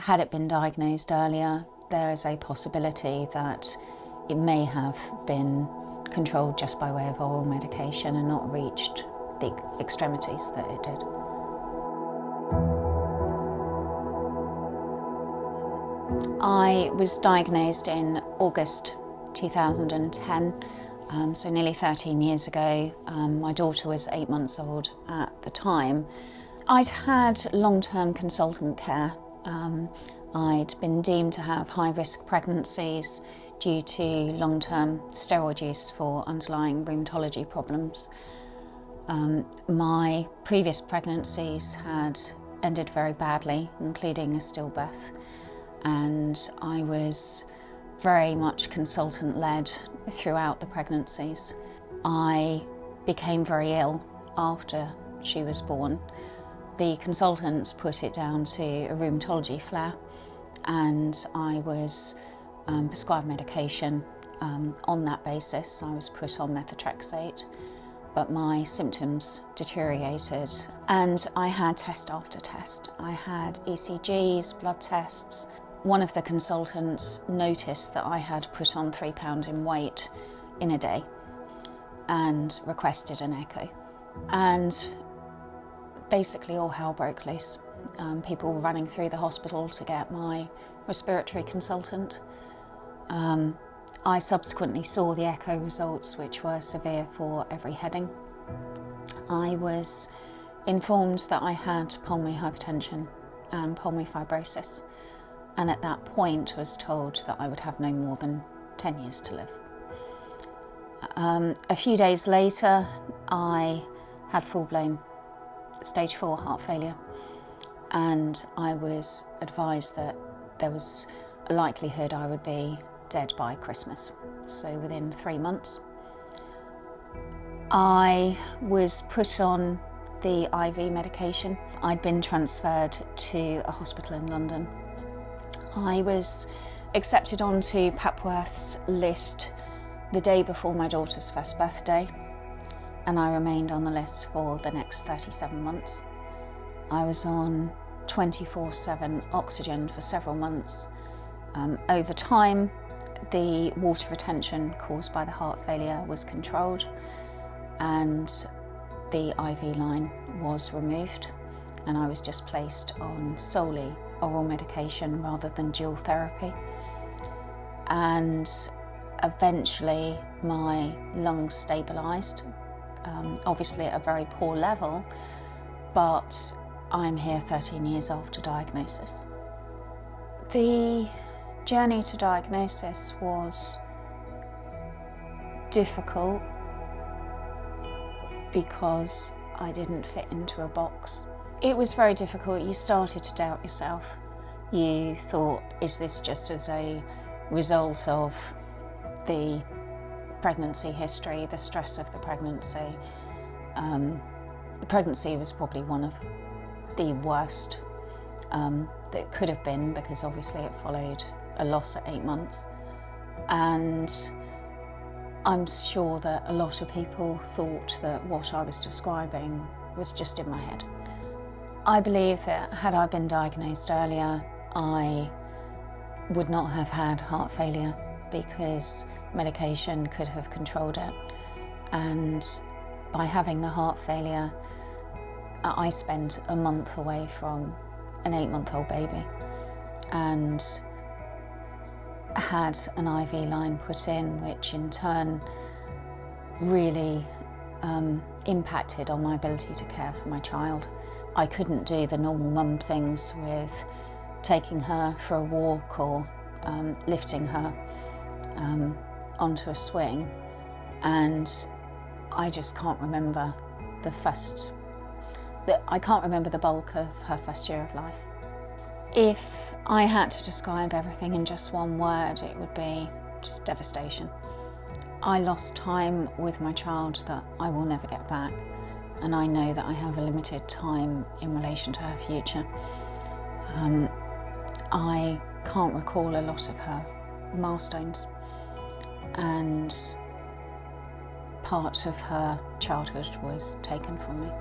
Had it been diagnosed earlier, there is a possibility that it may have been controlled just by way of oral medication and not reached the extremities that it did. I was diagnosed in August 2010, so nearly 13 years ago. My daughter was 8 months old at the time. I'd had long-term consultant care. I'd been deemed to have high-risk pregnancies due to long-term steroid use for underlying rheumatology problems. My previous pregnancies had ended very badly, including a stillbirth, and I was very much consultant-led throughout the pregnancies. I became very ill after she was born. The consultants put it down to a rheumatology flare, and I was prescribed medication on that basis. I was put on methotrexate, but my symptoms deteriorated, and I had test after test. I had ECGs, blood tests. One of the consultants noticed that I had put on 3 pounds in weight in a day and requested an echo. And basically all hell broke loose. People were running through the hospital to get my respiratory consultant. I subsequently saw the echo results, which were severe for every heading. I was informed that I had pulmonary hypertension and pulmonary fibrosis, and at that point was told that I would have no more than 10 years to live. A few days later, I had full-blown stage 4 heart failure, and I was advised that there was a likelihood I would be dead by Christmas, so within 3 months. I was put on the IV medication. I'd been transferred to a hospital in London. I was accepted onto Papworth's list the day before my daughter's first birthday, and I remained on the list for the next 37 months. I was on 24/7 oxygen for several months. Over time, the water retention caused by the heart failure was controlled, and the IV line was removed, and I was just placed on solely oral medication rather than dual therapy. And eventually my lungs stabilised, obviously at a very poor level, but I'm here 13 years after diagnosis. The journey to diagnosis was difficult because I didn't fit into a box. It was very difficult. You started to doubt yourself. You thought, is this just as a result of the pregnancy history, the stress of the pregnancy? The pregnancy was probably one of the worst that it could have been, because obviously it followed a loss at 8 months. And I'm sure that a lot of people thought that what I was describing was just in my head. I believe that had I been diagnosed earlier, I would not have had heart failure, because medication could have controlled it. And by having the heart failure, I spent a month away from an 8-month-old baby and had an IV line put in, which in turn really impacted on my ability to care for my child. I couldn't do the normal mum things with taking her for a walk or lifting her onto a swing, and I just can't remember I can't remember the bulk of her first year of life. If I had to describe everything in just one word, it would be just devastation. I lost time with my child that I will never get back, and I know that I have a limited time in relation to her future. I can't recall a lot of her milestones, and part of her childhood was taken from me.